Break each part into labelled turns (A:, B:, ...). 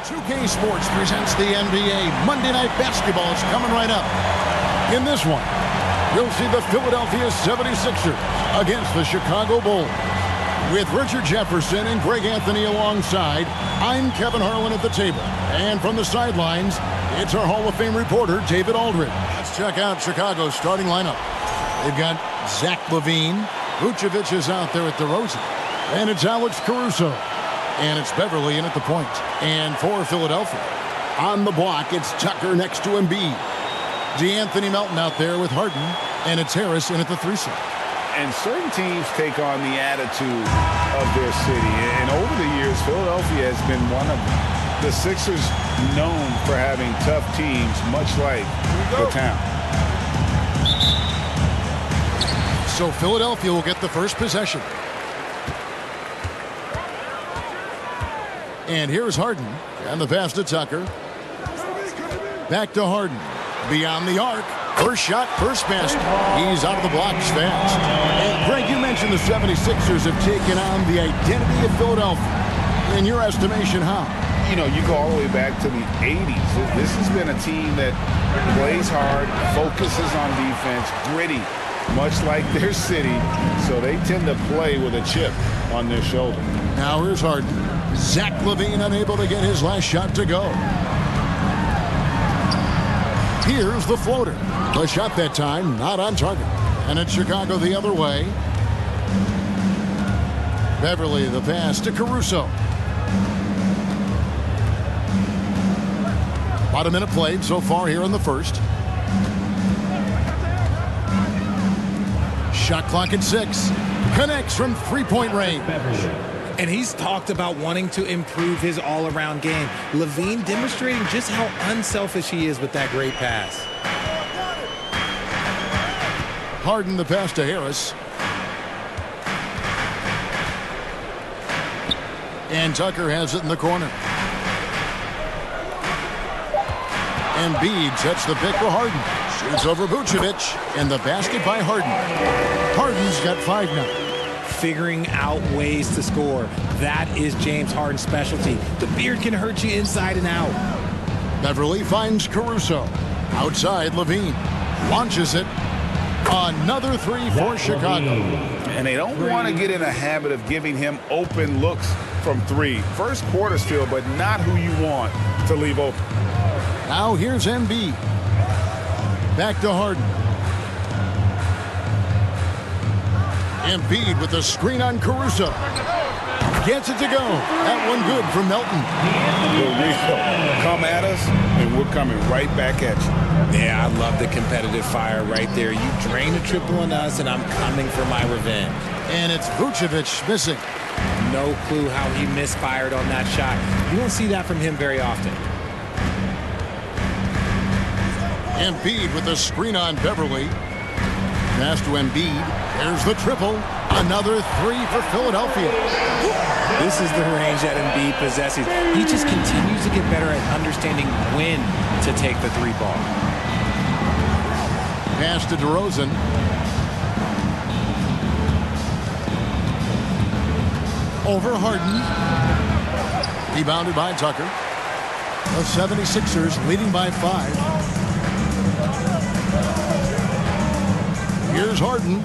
A: 2K Sports presents the NBA. Monday Night Basketball is coming right up. In this one, you'll see the Philadelphia 76ers against the Chicago Bulls. With Richard Jefferson and Greg Anthony alongside, I'm Kevin Harlan at the table. And from the sidelines, it's our Hall of Fame reporter, David Aldridge. Let's check out Chicago's starting lineup. They've got Zach LaVine. Vucevic is out there at DeRozan. And it's Alex Caruso. And it's Beverly in at the point. And for Philadelphia, on the block, it's Tucker next to Embiid. DeAnthony Melton out there with Harden. And it's Harris in at the 3-slot.
B: And certain teams take on the attitude of their city. And over the years, Philadelphia has been one of them. The Sixers known for having tough teams, much like the town.
A: So Philadelphia will get the first possession. And here's Harden. And the pass to Tucker. Back to Harden. Beyond the arc. First shot, first basket. He's out of the blocks fast. And Greg, you mentioned the 76ers have taken on the identity of Philadelphia. In your estimation, how?
B: You know, you go all the way back to the 80s. This has been a team that plays hard, focuses on defense, gritty, much like their city. So they tend to play with a chip on their shoulder.
A: Now here's Harden. Zach LaVine unable to get his last shot to go. Here's the floater. The shot that time, not on target. And it's Chicago the other way. Beverly, the pass to Caruso. About a minute played so far here in the first. Shot clock at 6. Connects from three-point range.
C: And he's talked about wanting to improve his all-around game. LaVine demonstrating just how unselfish he is with that great pass.
A: Harden the pass to Harris. And Tucker has it in the corner. Embiid sets the pick for Harden. Shoots over Vucevic. And the basket by Harden. Harden's got 5 now.
C: Figuring out ways to score. That is James Harden's specialty. The beard can hurt you inside and out.
A: Beverly finds Caruso. Outside, LaVine. Launches it. Another 3 for Chicago.
B: And they don't want to get in a habit of giving him open looks from 3. First quarter still, but not who you want to leave open.
A: Now here's Embiid. Back to Harden. Embiid with the screen on Caruso. Gets it to go. That one good from Melton.
B: Come at us, and we're coming right back at you.
C: Yeah, I love the competitive fire right there. You drain a triple on us, and I'm coming for my revenge.
A: And it's Vucevic missing.
C: No clue how he misfired on that shot. You don't see that from him very often.
A: Embiid with the screen on Beverly. Pass to Embiid. There's the triple. Another 3 for Philadelphia.
C: This is the range that Embiid possesses. He just continues to get better at understanding when to take the 3 ball.
A: Pass to DeRozan. Over Harden. Rebounded by Tucker. The 76ers leading by 5. Here's Harden.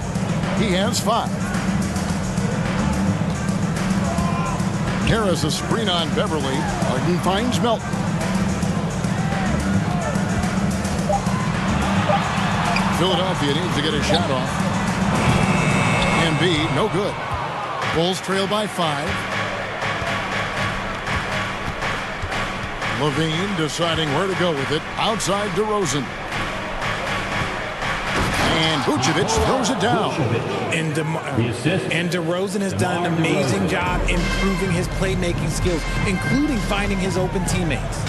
A: He has 5. Harris a screen on Beverly. Harden finds Melton. Philadelphia needs to get a shot off. Embiid, no good. Bulls trail by 5. LaVine deciding where to go with it. Outside DeRozan. And Vucevic throws it down.
C: And DeRozan has done an amazing job improving his playmaking skills, including finding his open teammates.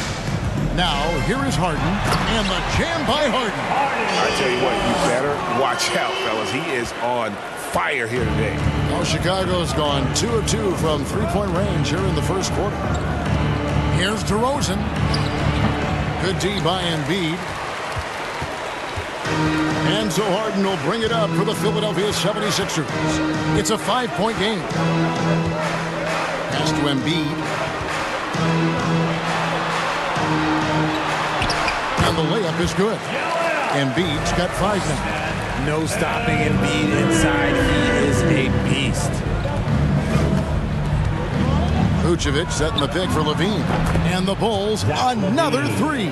A: Now, here is Harden, and the jam by Harden.
B: I tell you what, you better watch out, fellas. He is on fire here today.
A: Well, Chicago's gone 2 of 2 from three-point range here in the first quarter. Here's DeRozan. Good D by Embiid. And so Harden will bring it up for the Philadelphia 76ers. It's a 5-point game. Pass to Embiid. the layup is good. Embiid's got 5 now.
C: No stopping Embiid inside. He is a beast.
A: Vucevic setting the pick for Levine. And the Bulls, another 3.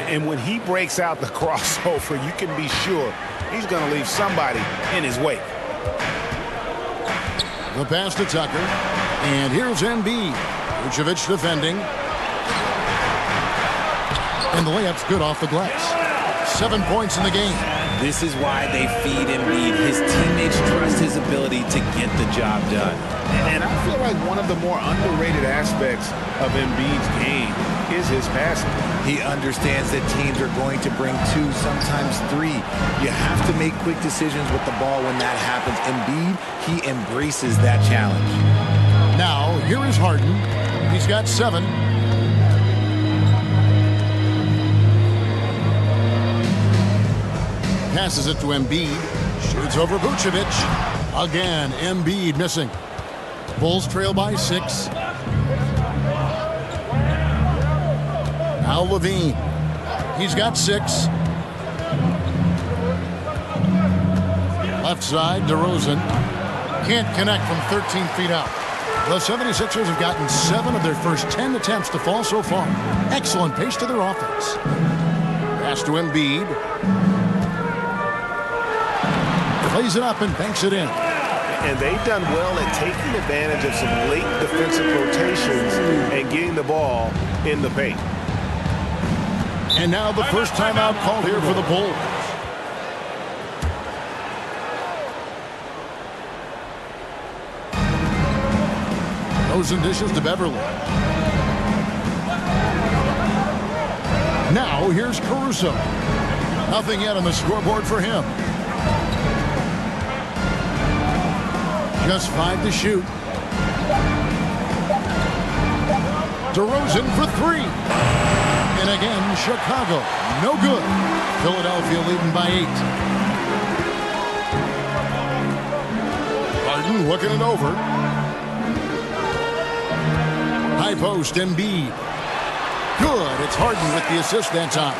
B: And when he breaks out the crossover, you can be sure he's going to leave somebody in his wake.
A: The pass to Tucker. And here's Embiid. Vucevic defending. And the layup's good off the glass. 7 points in the game.
C: This is why they feed Embiid. His teammates trust his ability to get the job done.
B: And I feel like one of the more underrated aspects of Embiid's game is his passing.
C: He understands that teams are going to bring 2, sometimes 3. You have to make quick decisions with the ball when that happens. Embiid, he embraces that challenge.
A: Now, here is Harden. He's got 7. Passes it to Embiid. Shoots over Vucevic. Again, Embiid missing. Bulls trail by 6. Now Levine. He's got 6. Left side, DeRozan. Can't connect from 13 feet out. The 76ers have gotten 7 of their first 10 attempts to fall so far. Excellent pace to their offense. Pass to Embiid. Plays it up and banks it in.
B: And they've done well at taking advantage of some late defensive rotations and getting the ball in the paint.
A: And now the first timeout called here for the Bulls. Those and dishes to Beverly. Now here's Caruso. Nothing yet on the scoreboard for him. Just 5 to shoot. DeRozan for 3. And again, Chicago. No good. Philadelphia leading by 8. Harden looking it over. High post, Embiid. Good. It's Harden with the assist that time.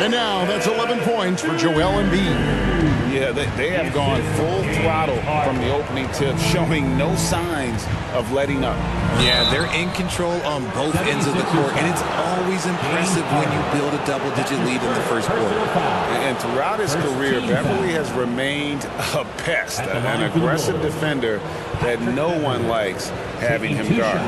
A: And now that's 11 points for Joel Embiid.
B: Yeah, they have gone full throttle from the opening tip, showing no signs of letting up.
C: Yeah, they're in control on both ends of the court, and it's always impressive when you build a double-digit lead in the first quarter.
B: And throughout his career, Beverly has remained a pest, an aggressive defender that no one likes having him guard.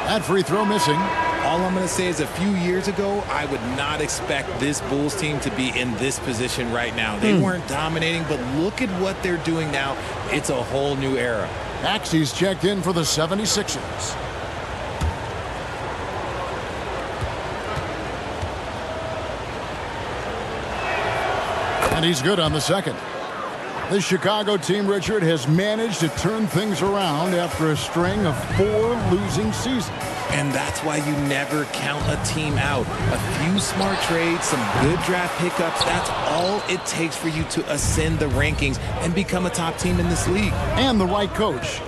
A: That free throw missing.
C: All I'm going to say is a few years ago, I would not expect this Bulls team to be in this position right now. They weren't dominating, but look at what they're doing now. It's a whole new era.
A: Maxey's checked in for the 76ers. And he's good on the second. The Chicago team, Richard, has managed to turn things around after a string of 4 losing seasons.
C: And that's why you never count a team out. A few smart trades, some good draft pickups, that's all it takes for you to ascend the rankings and become a top team in this league.
A: And the right coach.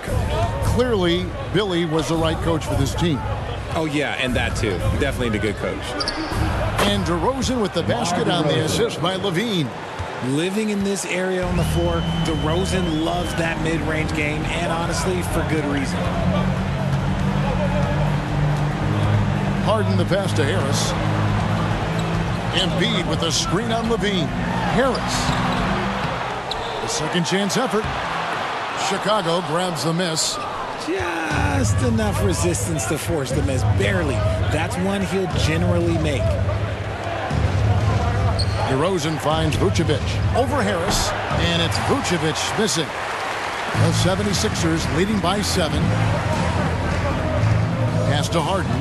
A: Clearly, Billy was the right coach for this team.
C: Oh, yeah, and that too. Definitely the good coach.
A: And DeRozan with the basket on the assist by Levine.
C: Living in this area on the floor, DeRozan loves that mid-range game, and honestly, for good reason.
A: Harden the pass to Harris. Embiid with a screen on Levine. Harris. The second chance effort. Chicago grabs the miss.
C: Just enough resistance to force the miss. Barely. That's one he'll generally make.
A: DeRozan finds Vucevic over Harris, and it's Vucevic missing. The 76ers leading by 7. Pass to Harden.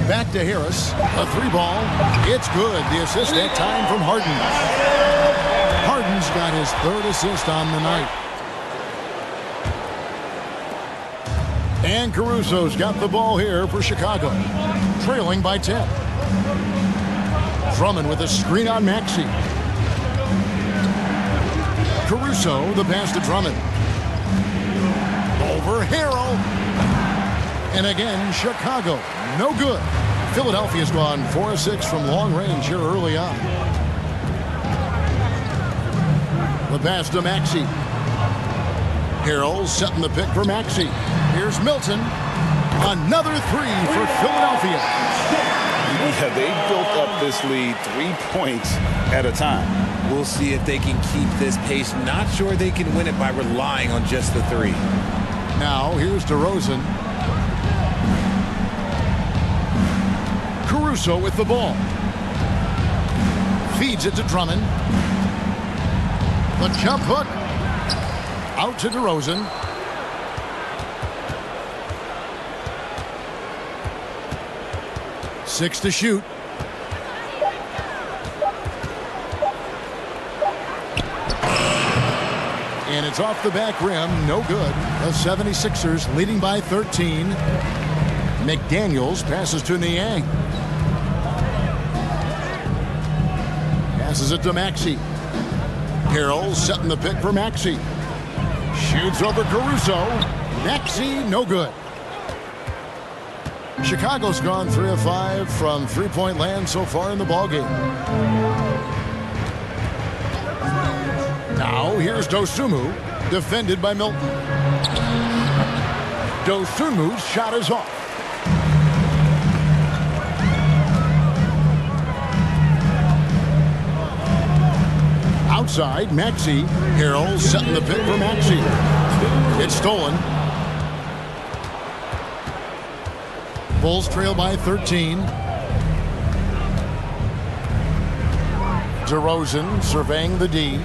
A: Back to Harris. A 3 ball. It's good. The assist that time from Harden. Harden Williams got his 3rd assist on the night. And Caruso's got the ball here for Chicago, trailing by 10. Drummond with a screen on Maxey. Caruso, the pass to Drummond. Over Harrell. And again, Chicago, no good. Philadelphia's gone 4 of 6 from long range here early on. The pass to Maxey. Harrell setting the pick for Maxey. Here's Milton. Another 3 for Philadelphia.
B: Yeah, they built up this lead 3 points at a time.
C: We'll see if they can keep this pace. Not sure they can win it by relying on just the 3.
A: Now, here's DeRozan. Caruso with the ball. Feeds it to Drummond. The jump hook. Out to DeRozan. Six to shoot. And it's off the back rim. No good. The 76ers leading by 13. McDaniels passes to Niang. Passes it to Maxey. Harrell setting the pick for Maxey. Shoots over Caruso. Maxey, no good. Chicago's gone 3 of 5 from three-point land so far in the ballgame. Now here's Dosunmu, defended by Milton. Dosunmu's shot is off. Outside, Maxey. Harrell setting the pick for Maxey. It's stolen. Bulls trail by 13. DeRozan surveying the D.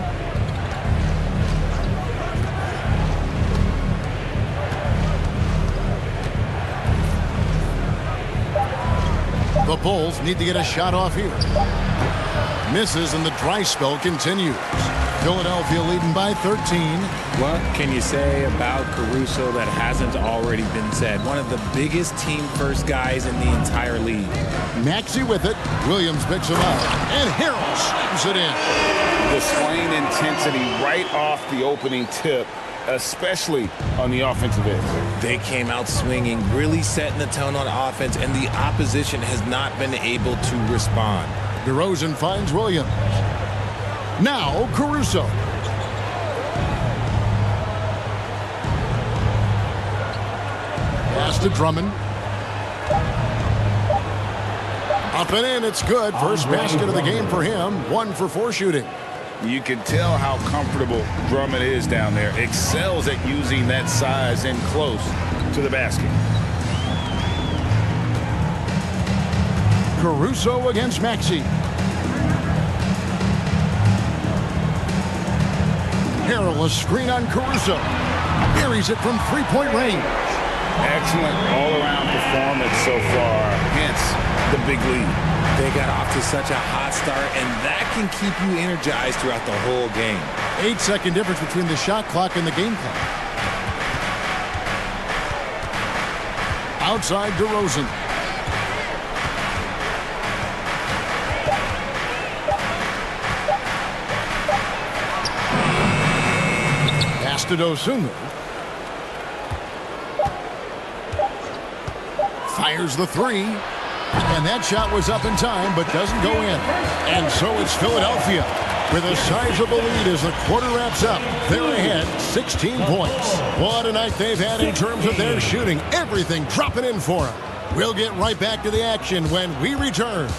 A: The Bulls need to get a shot off here. Misses and the dry spell continues. Philadelphia leading by 13.
C: What can you say about Caruso that hasn't already been said? One of the biggest team-first guys in the entire league.
A: Maxey with it. Williams picks him up. And Harrell slams it in.
B: The swing intensity right off the opening tip, especially on the offensive end.
C: They came out swinging, really setting the tone on offense, and the opposition has not been able to respond.
A: DeRozan finds Williams. Now Caruso. Pass to Drummond. Up and in, it's good. First basket of the game for him. 1 for 4 shooting.
B: You can tell how comfortable Drummond is down there. Excels at using that size in close to the basket.
A: Caruso against Maxey. Harrell, a screen on Caruso. Buries it from three-point range.
B: Excellent all-around performance so far, hence the big lead.
C: They got off to such a hot start, and that can keep you energized throughout the whole game.
A: 8-second difference between the shot clock and the game clock. Outside DeRozan. Pass to Dosunmu. Fires the 3. And that shot was up in time, but doesn't go in. And so it's Philadelphia with a sizable lead as the quarter wraps up. They're ahead 16 points. What a night they've had in terms of their shooting. Everything dropping in for them. We'll get right back to the action when we return.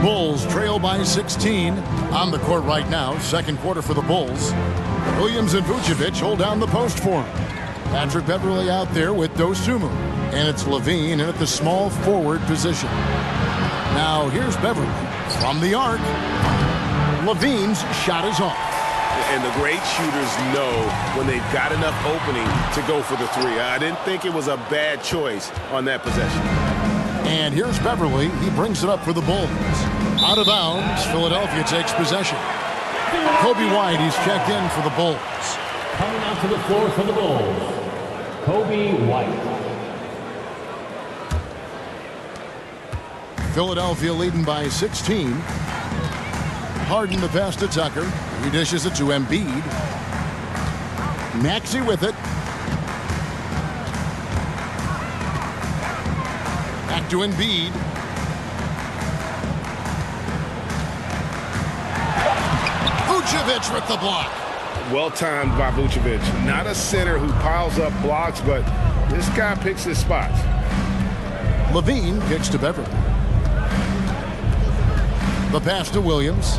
A: Bulls trail by 16 on the court right now. Second quarter for the Bulls. Williams and Vucevic hold down the post for him. Patrick Beverley out there with Dosunmu. And it's Levine in at the small forward position. Now here's Beverley from the arc. Levine's shot is off.
B: And the great shooters know when they've got enough opening to go for the three. I didn't think it was a bad choice on that possession.
A: And here's Beverly. He brings it up for the Bulls. Out of bounds, Philadelphia takes possession. Kobe White, he's checked in for the Bulls.
D: Coming out to the floor for the Bulls, Kobe White.
A: Philadelphia leading by 16. Harden the pass to Tucker. He dishes it to Embiid. Maxey with it. Back to Embiid. Vucevic with the block.
B: Well timed by Vucevic. Not a center who piles up blocks, but this guy picks his spots.
A: Levine kicks to Beverly. The pass to Williams.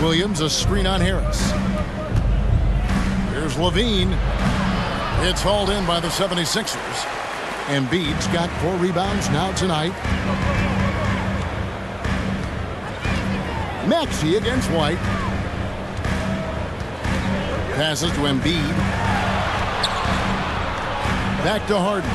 A: Williams, a screen on Harris. Here's Levine. It's hauled in by the 76ers. Embiid's got 4 rebounds now tonight. Maxey against White. Passes to Embiid. Back to Harden.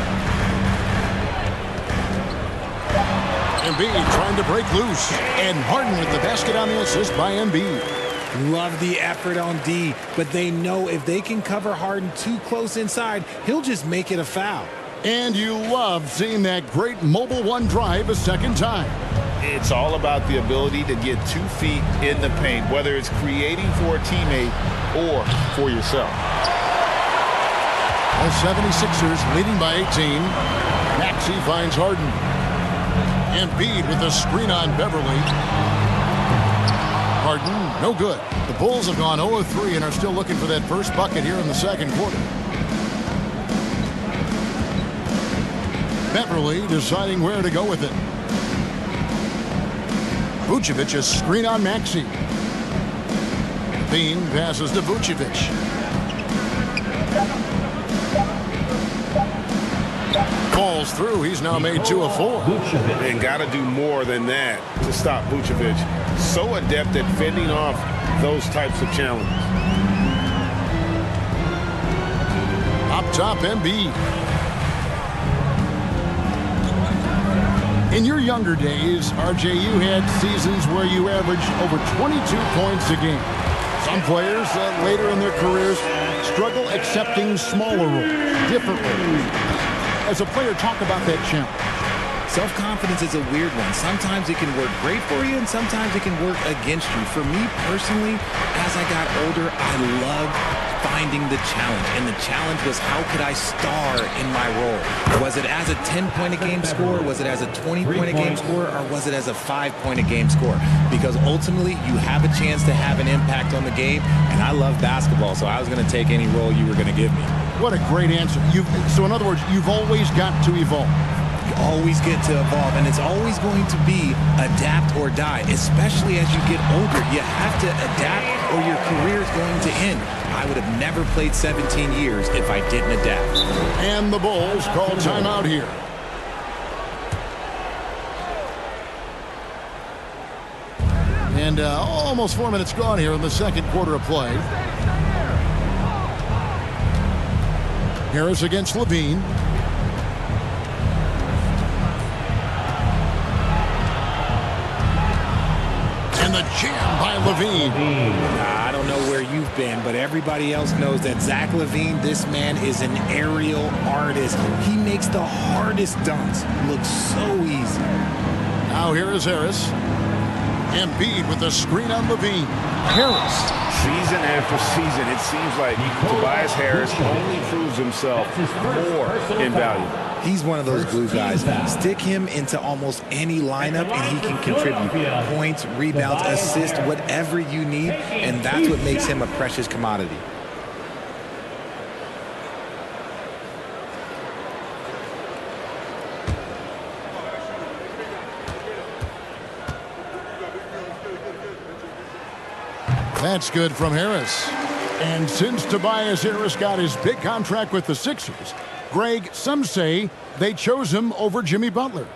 A: Embiid trying to break loose. And Harden with the basket on the assist by Embiid.
C: Love the effort on D, but they know if they can cover Harden too close inside, he'll just make it a foul.
A: And you love seeing that great mobile one drive a second time.
B: It's all about the ability to get 2 feet in the paint, whether it's creating for a teammate or for yourself.
A: The 76ers leading by 18. Maxey finds Harden. Embiid with the screen on Beverly. Harden, no good. The Bulls have gone 0 of 3 and are still looking for that first bucket here in the second quarter. Beverly deciding where to go with it. Vucevic, a screen on Maxey. Bean passes to Vucevic. Falls through. He's now made 2 of 4.
B: And got to do more than that to stop Vucevic. So adept at fending off those types of challenges.
A: Up top, Embiid. In your younger days, RJ, you had seasons where you averaged over 22 points a game. Some players later in their careers struggle accepting smaller roles, different roles. As a player, talk about that challenge.
C: Self-confidence is a weird one. Sometimes it can work great for you, and sometimes it can work against you. For me personally, as I got older, I loved finding the challenge. And the challenge was, how could I star in my role? Was it as a 10-point-a-game scorer? Was it as a 20-point-a-game scorer? Or was it as a 5-point-a-game scorer? Because ultimately, you have a chance to have an impact on the game. And I love basketball, so I was going to take any role you were going to give me.
A: What a great answer. So in other words, you've always got to evolve.
C: You always get to evolve, and it's always going to be adapt or die, especially as you get older. You have to adapt or your career is going to end. I would have never played 17 years if I didn't adapt.
A: And the Bulls call timeout here. And almost 4 minutes gone here in the second quarter of play. Harris against Levine. And the jam by Levine.
C: I don't know where you've been, but everybody else knows that Zach LaVine, this man is an aerial artist. He makes the hardest dunks look so easy.
A: Now here is Harris. Embiid with the screen on Levine. Harris.
B: Season after season, it seems like Tobias Harris only proves himself more invaluable.
C: He's one of those glue guys. Stick him into almost any lineup and he can contribute points, rebounds, assists, whatever you need, and that's what makes him a precious commodity.
A: That's good from Harris. And since Tobias Harris got his big contract with the Sixers, Greg, some say they chose him over Jimmy Butler.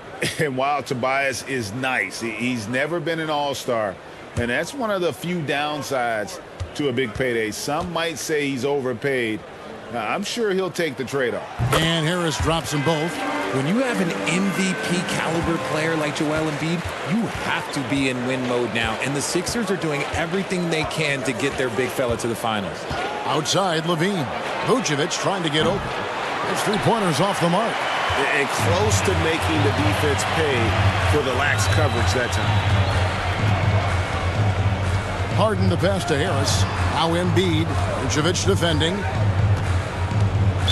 B: And while Tobias is nice, he's never been an all-star. And that's one of the few downsides to a big payday. Some might say he's overpaid. I'm sure he'll take the trade-off.
A: And Harris drops them both.
C: When you have an MVP caliber player like Joel Embiid, you have to be in win mode now. And the Sixers are doing everything they can to get their big fella to the finals.
A: Outside, Levine. Vucevic trying to get open. His three-pointers off the mark.
B: And close to making the defense pay for the lax coverage that time.
A: Harden the pass to Harris. Now Embiid. Vucevic defending.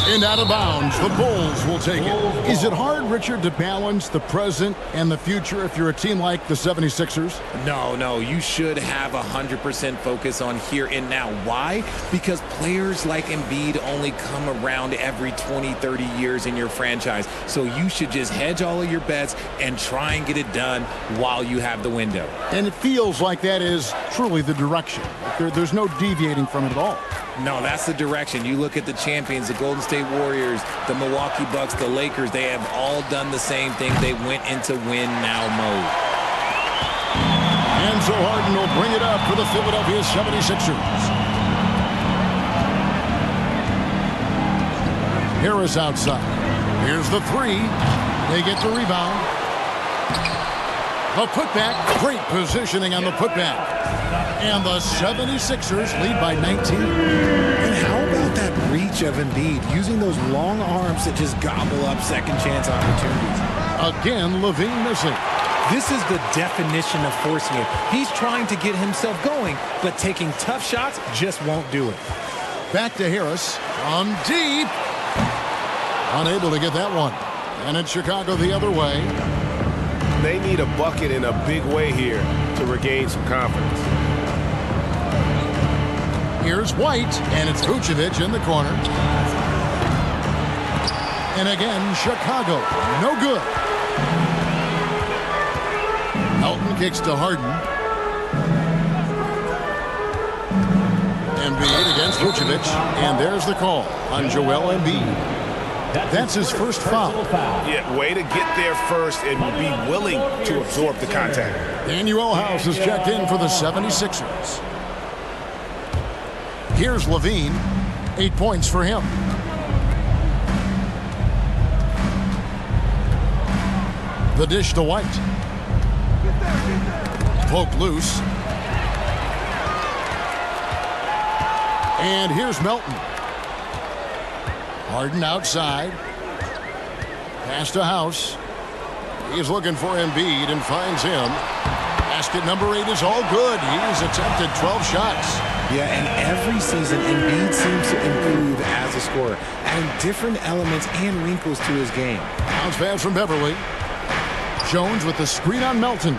A: And out of bounds. The Bulls will take it. Is it hard, Richard, to balance the present and the future if you're a team like the 76ers?
C: No. You should have 100% focus on here and now. Why? Because players like Embiid only come around every 20, 30 years in your franchise. So you should just hedge all of your bets and try and get it done while you have the window.
A: And it feels like that is truly the direction. There's no deviating from it at all.
C: No, that's the direction. You look at the champions, the Golden State Warriors, the Milwaukee Bucks, the Lakers. They have all done the same thing. They went into win-now mode.
A: And so Harden will bring it up for the Philadelphia 76ers. Harris outside. Here's the three. They get the rebound. The putback. Great positioning on the putback. And the 76ers lead by 19.
E: And how about that reach of Embiid, using those long arms that just gobble up second chance opportunities?
A: Again, Levine missing.
E: This is the definition of forcing it. He's trying to get himself going, but taking tough shots just won't do it.
A: Back to Harris. From deep. Unable to get that one. And it's Chicago the other way.
B: They need a bucket in a big way here to regain some confidence.
A: Here's White, and it's Vucevic in the corner. And again, Chicago. No good. Elton kicks to Harden. Embiid against Vucevic. And there's the call on Joel Embiid. That's his first foul.
B: Yeah, way to get there first and be willing to absorb the contact.
A: Daniel House is checked in for the 76ers. Here's Levine. 8 points for him. The dish to White. Poked loose. And here's Melton. Harden outside. Pass to House. He's looking for Embiid and finds him. Basket number 8 is all good. He's attempted 12 shots.
E: Yeah, and every season, Embiid seems to improve as a scorer, adding different elements and wrinkles to his game.
A: Bounce pass from Beverly. Jones with the screen on Melton.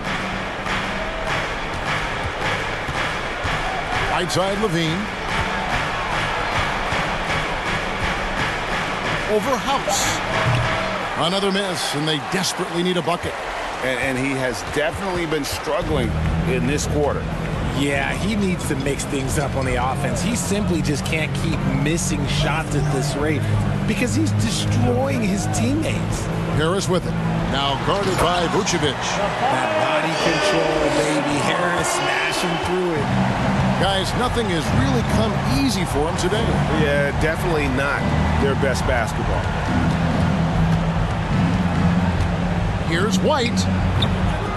A: Right side, Levine. Over House. Another miss, and they desperately need a bucket.
B: And he has definitely been struggling in this quarter.
E: Yeah, he needs to mix things up on the offense. He simply just can't keep missing shots at this rate because he's destroying his teammates.
A: Harris with it. Now guarded by Vucevic.
E: That body control, baby. Harris smashing through it.
A: Guys, nothing has really come easy for him today.
B: Yeah, definitely not their best basketball.
A: Here's White.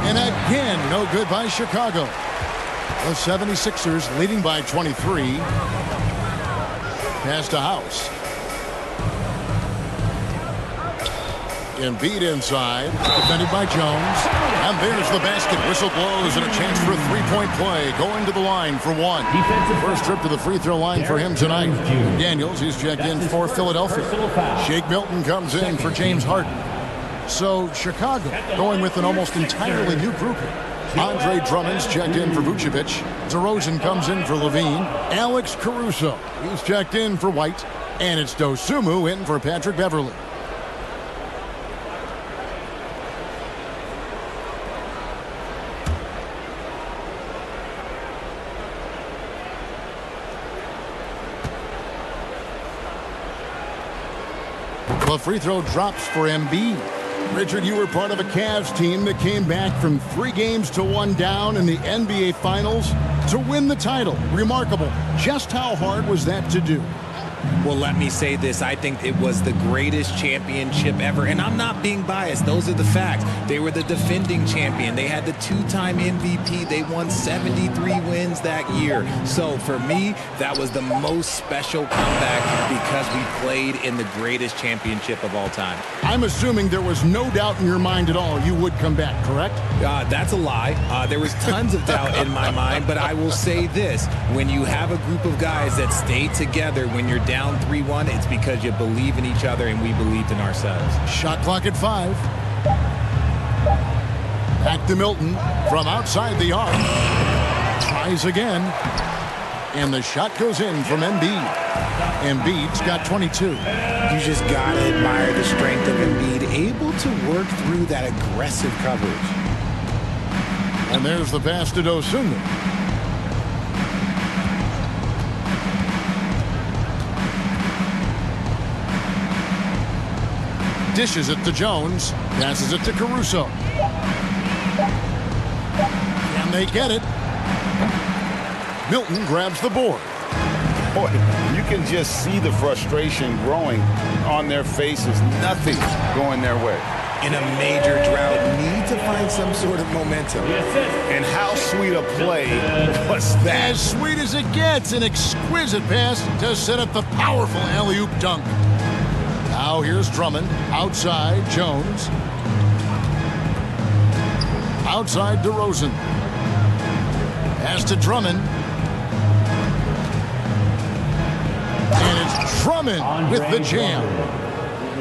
A: And again, no good by Chicago. The 76ers leading by 23. Pass to House. Embiid inside, defended by Jones. And there's the basket. Whistle blows and a chance for a three-point play. Going to the line for one. First trip to the free throw line for him tonight. Daniels, he's checked in for Philadelphia. Shake Milton comes in for James Harden. So Chicago going with an almost entirely new group. Andre Drummond's checked in for Vucevic. DeRozan comes in for Levine. Alex Caruso, he's checked in for White. And it's Dosunmu in for Patrick Beverly. The free throw drops for Embiid. Richard, you were part of a Cavs team that came back from 3 games to 1 down in the NBA Finals. to win the title. Remarkable. Just how hard was that to do?
C: Well, let me say this. I think it was the greatest championship ever. And I'm not being biased. Those are the facts. They were the defending champion. They had the two-time MVP. They won 73 wins that year. So for me, that was the most special comeback because we played in the greatest championship of all time.
A: I'm assuming there was no doubt in your mind at all you would come back, correct?
C: That's a lie. There was tons of doubt in my mind, but I will say this. When you have a group of guys that stay together when you're down 3-1, it's because you believe in each other and we believed in ourselves.
A: Shot clock at 5. Back to Milton from outside the arc. Tries again. And the shot goes in from Embiid. Embiid's got 22.
E: You just got to admire the strength of Embiid, able to work through that aggressive coverage.
A: And there's the pass to Dosunmu. Dishes it to Jones. Passes it to Caruso. And they get it. Milton grabs the board.
B: Boy, you can just see the frustration growing on their faces. Nothing going their way.
E: In a major drought, need to find some sort of momentum.
B: And how sweet a play was that?
A: As sweet as it gets, an exquisite pass to set up the powerful alley-oop dunk. Now here's Drummond. Outside, Jones. Outside, DeRozan. Pass to Drummond. And it's Drummond with the jam.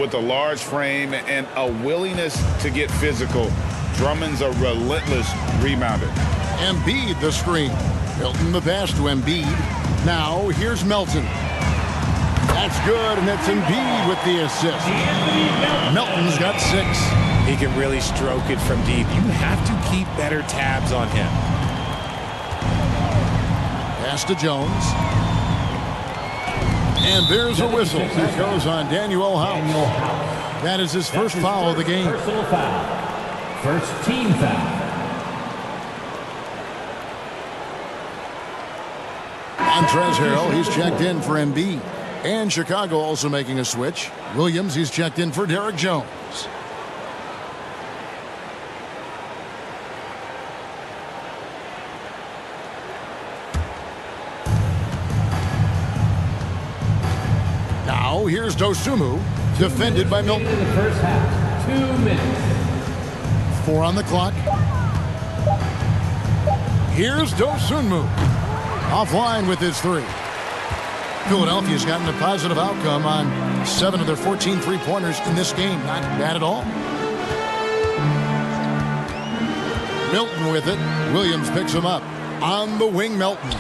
B: With a large frame and a willingness to get physical, Drummond's a relentless rebounder.
A: Embiid the screen. Milton the pass to Embiid. Now here's Melton. That's good, and it's Embiid with the assist. Melton's got 6.
E: He can really stroke it from deep. You have to keep better tabs on him.
A: Pass to Jones. And there's a whistle. That goes on Daniel House. That is his first foul of the game.
D: Personal foul. First team foul.
A: Montrezl Harrell, he's checked in for Embiid. And Chicago also making a switch. Williams, he's checked in for Derek Jones. Now here's Dosunmu, defended by Milton.
D: In the first half, 2 minutes.
A: 4 on the clock. Here's Dosunmu, offline with his 3. Philadelphia's gotten a positive outcome on 7 of their 14 three-pointers in this game. Not bad at all. Milton with it. Williams picks him up. On the wing, Milton.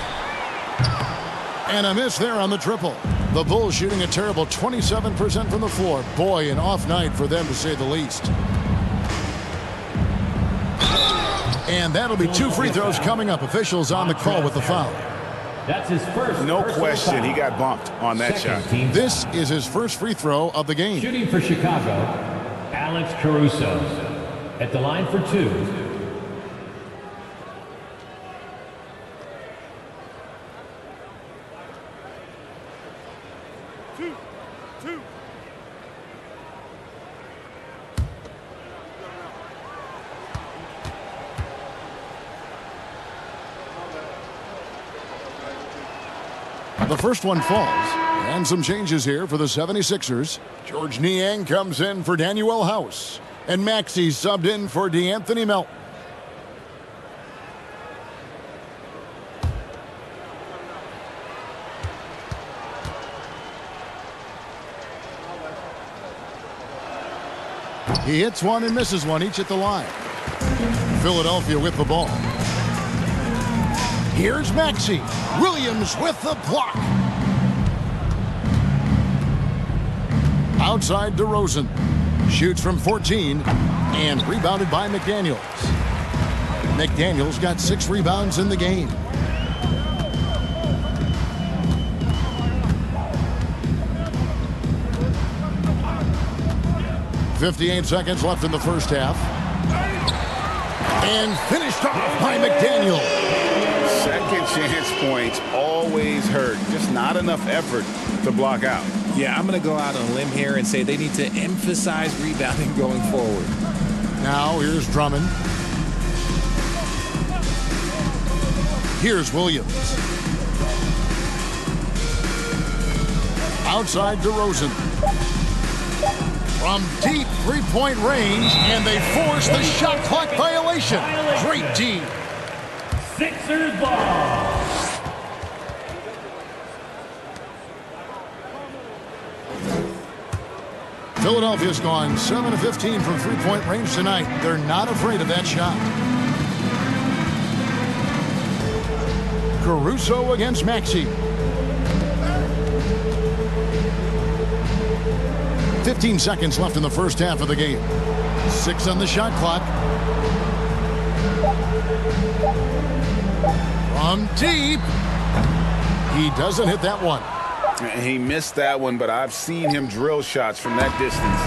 A: And a miss there on the triple. The Bulls shooting a terrible 27% from the floor. Boy, an off night for them to say the least. And that'll be 2 free throws coming up. Officials on the call with the foul.
D: That's his first.
B: No question, he got bumped on that shot.
A: This is his first free throw of the game.
D: Shooting for Chicago, Alex Caruso. At the line for 2.
A: The first one falls. And some changes here for the 76ers. George Niang comes in for Daniel House. And Maxey subbed in for DeAnthony Melton. He hits one and misses one, each at the line. Philadelphia with the ball. Here's Maxey. Williams with the block. Outside DeRozan. Shoots from 14 and rebounded by McDaniels. McDaniels got 6 rebounds in the game. .58 seconds left in the first half. And finished off by McDaniels.
B: Second chance points always hurt. Just not enough effort to block out.
C: Yeah, I'm going to go out on a limb here and say they need to emphasize rebounding going forward.
A: Now here's Drummond. Here's Williams. Outside DeRozan. From deep three-point range, and they force the shot clock violation. Great D.
D: Sixers ball.
A: Philadelphia's gone 7 of 15 from three-point range tonight. They're not afraid of that shot. Caruso against Maxey. 15 seconds left in the first half of the game. 6 on the shot clock. From deep. He doesn't hit that one.
B: He missed that one, but I've seen him drill shots from that distance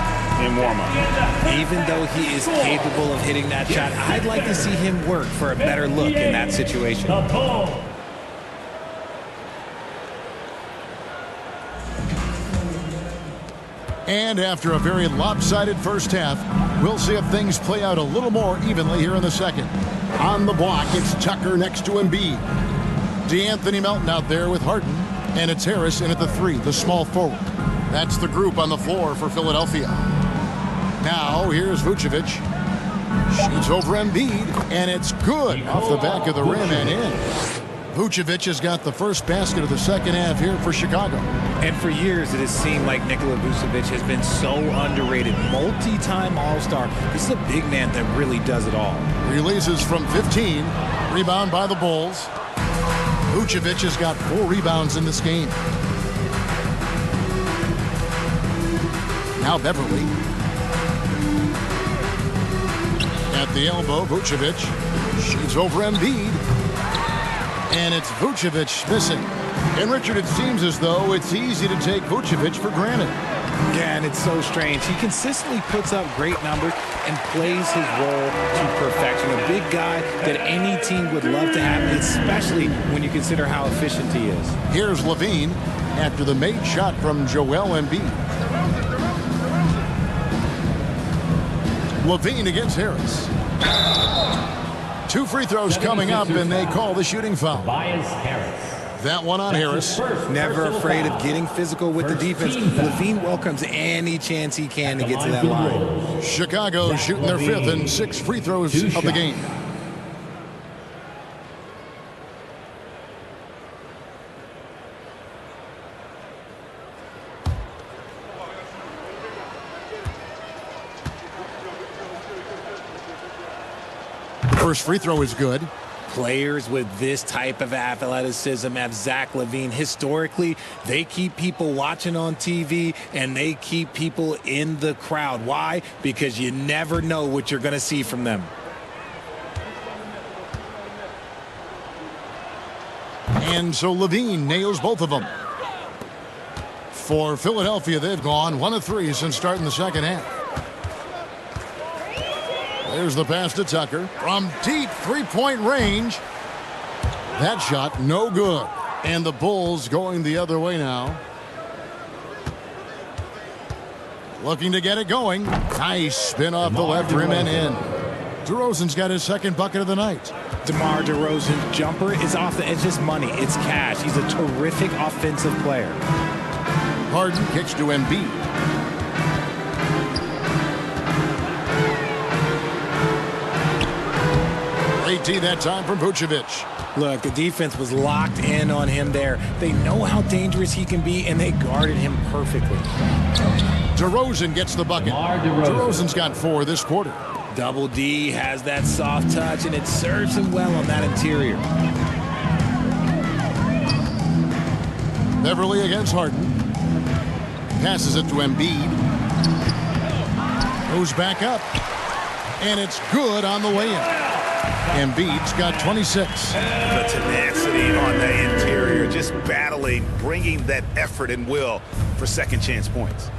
B: in warm-up.
C: Even though he is capable of hitting that shot, I'd like to see him work for a better look in that situation.
A: And after a very lopsided first half, we'll see if things play out a little more evenly here in the second. On the block, it's Tucker next to Embiid. DeAnthony Melton out there with Harden. And it's Harris in at the 3, the small forward. That's the group on the floor for Philadelphia. Now, here's Vucevic. Shoots over Embiid, and it's good off the back of the rim and in. Vucevic has got the first basket of the second half here for Chicago.
C: And for years, it has seemed like Nikola Vucevic has been so underrated. Multi-time All-Star. This is a big man that really does it all. Releases from 15. Rebound by the Bulls. Vucevic has got 4 rebounds in this game. Now Beverly. At the elbow, Vucevic shoots over Embiid. And it's Vucevic missing. And Richard, it seems as though it's easy to take Vucevic for granted. Yeah, and it's so strange. He consistently puts up great numbers and plays his role to perfection. A big guy that any team would love to have, especially when you consider how efficient he is.
A: Here's Levine after the made shot from Joel Embiid. Levine against Harris. 2 free throws coming up, and they call the shooting foul. That one on Harris.
C: Never afraid of getting physical with the defense. Levine welcomes any chance he can to get to that line.
A: Chicago shooting their 5th and 6th free throws of the game. First free throw is good.
C: Players with this type of athleticism have Zach LaVine. Historically, they keep people watching on TV and they keep people in the crowd. Why? Because you never know what you're going to see from them.
A: And so LaVine nails both of them. For Philadelphia, they've gone 1 of 3 since starting the second half. There's the pass to Tucker. From deep three-point range. That shot, no good. And the Bulls going the other way now. Looking to get it going. Nice spin off the left rim and in. DeRozan's got his second bucket of the night.
C: DeMar DeRozan's jumper is off the edge. Just money. It's cash. He's a terrific offensive player.
A: Harden kicks to Embiid. Great that time from Vucevic.
C: Look, the defense was locked in on him there. They know how dangerous he can be, and they guarded him perfectly.
A: DeRozan gets the bucket. DeRozan's got 4 this quarter.
C: Double D has that soft touch, and it serves him well on that interior.
A: Beverly against Harden. Passes it to Embiid. Goes back up. And it's good on the way in. Embiid's got 26.
F: The tenacity on the interior, just battling, bringing that effort and will for second chance points.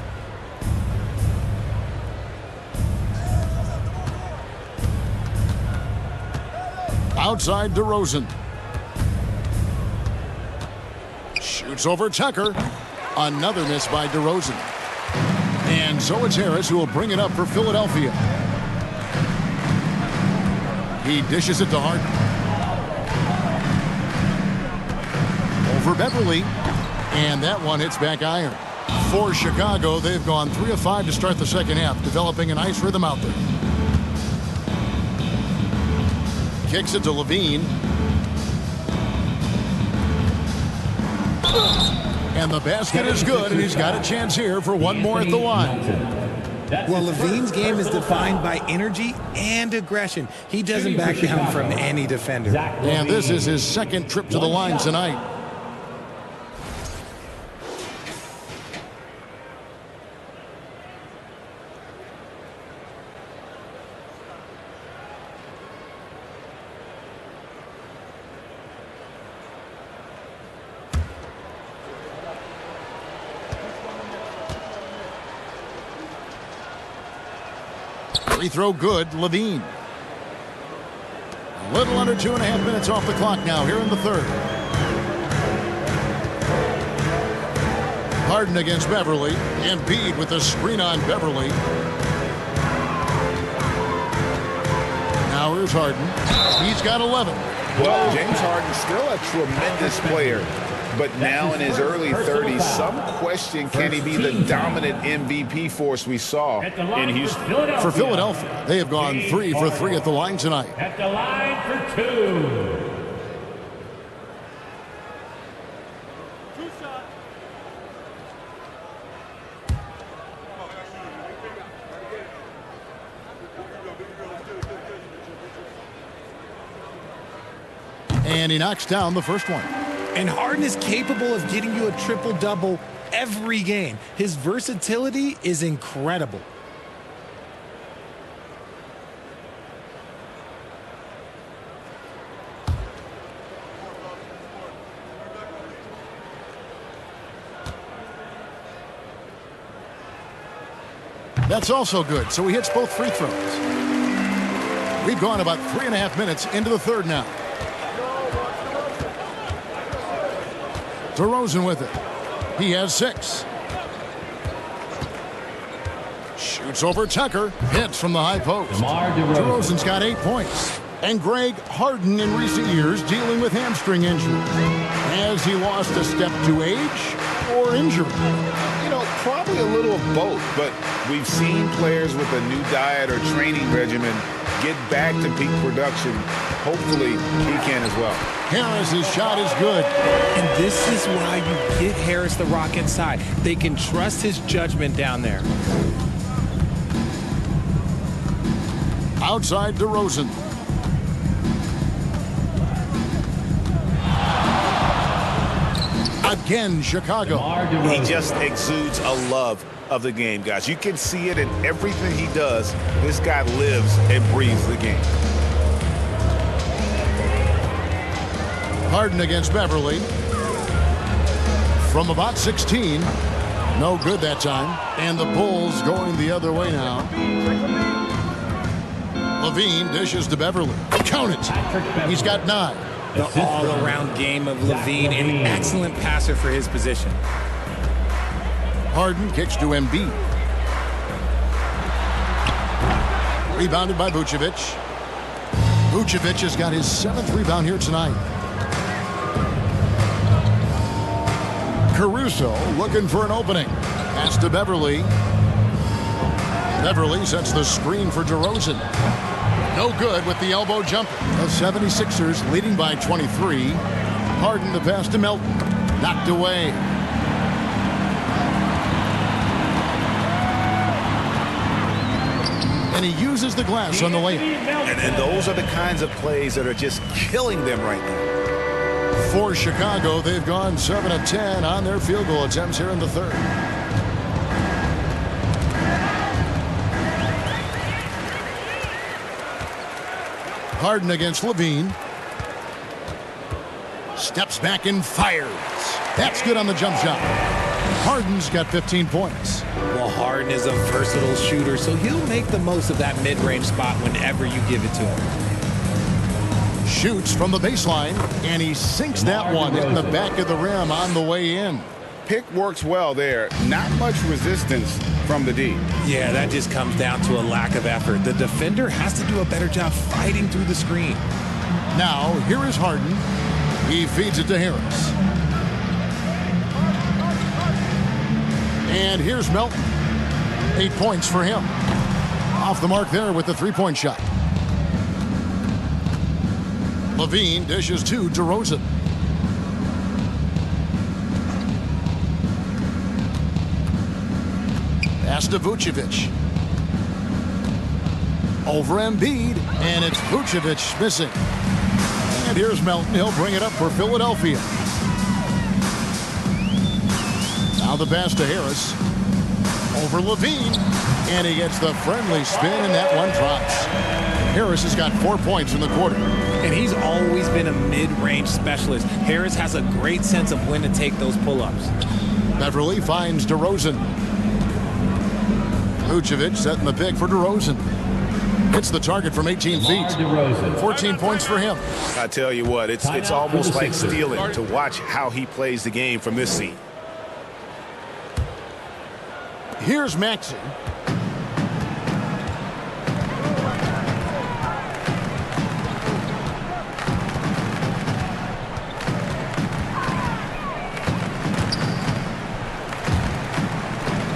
A: Outside DeRozan. Shoots over Tucker. Another miss by DeRozan. And so it's Harris who will bring it up for Philadelphia. He dishes it to Harden. Over Beverly. And that one hits back iron. For Chicago, they've gone 3 of 5 to start the second half, developing a nice rhythm out there. Kicks it to Levine. And the basket is good, and he's got a chance here for one more at the line.
E: Well, Levine's game is defined by energy and aggression. He doesn't back down from any defender.
A: And this is his second trip to the line tonight. Free throw good, Levine. A little under 2.5 minutes off the clock now here in the third. Harden against Beverly. Embiid with the screen on Beverly. Now here's Harden. He's got 11.
B: Well, James Harden still a tremendous player, but now in his early 30s, some question, can he be the dominant MVP force we saw in Houston?
A: For Philadelphia, they have gone 3 for 3 at the line tonight.
D: At the line for 2.
A: And he knocks down the first one.
E: And Harden is capable of getting you a triple-double every game. His versatility is incredible.
A: That's also good, so he hits both free throws. We've gone about 3.5 minutes into the third now. DeRozan with it. He has 6. Shoots over Tucker. Hits from the high post. DeRozan's got 8 points. And Greg, Harden in recent years dealing with hamstring injury. Has he lost a step to age or injury?
B: You know, probably a little of both, but we've seen players with a new diet or training regimen get back to peak production. Hopefully, he can as well.
A: Harris's shot is good.
E: And this is why you get Harris the rock inside. They can trust his judgment down there.
A: Outside DeRozan. Again, Chicago.
F: He just exudes a love of the game, guys. You can see it in everything he does. This guy lives and breathes the game.
A: Harden against Beverly. From about 16. No good that time. And the Bulls going the other way now. Levine dishes to Beverly. Count it. He's got 9.
E: The all-around game of Levine, an excellent passer for his position.
A: Harden kicks to Embiid. Rebounded by Vucevic. Vucevic has got his 7th rebound here tonight. Caruso looking for an opening. Pass to Beverly. Beverly sets the screen for DeRozan. No good with the elbow jumper. The 76ers leading by 23. Harden the pass to Melton. Knocked away. And he uses the glass on the layup.
F: And those are the kinds of plays that are just killing them right now.
A: For Chicago, they've gone 7 of 10 on their field goal attempts here in the third. Harden against Levine. Steps back and fires. That's good on the jump shot. Harden's got 15 points.
E: Well, Harden is a versatile shooter, so he'll make the most of that mid-range spot whenever you give it to him.
A: Shoots from the baseline, and he sinks that one in the back of the rim on the way in.
B: Pick works well there. Not much resistance from the D.
C: Yeah, that just comes down to a lack of effort. The defender has to do a better job fighting through the screen.
A: Now, here is Harden. He feeds it to Harris. And here's Melton. 8 points for him. Off the mark there with the three-point shot. Levine dishes to DeRozan. Pass to Vucevic. Over Embiid, and it's Vucevic missing. And here's Melton. He'll bring it up for Philadelphia. Now the pass to Harris. Over Levine, and he gets the friendly spin, and that one drops. Harris has got 4 points in the quarter.
C: And he's always been a mid-range specialist. Harris has a great sense of when to take those pull-ups.
A: Beverly finds DeRozan. Vucevic setting the pick for DeRozan. Hits the target from 18 feet. 14 points for him.
F: I tell you what, it's almost like stealing to watch how he plays the game from this seat.
A: Here's Maxey.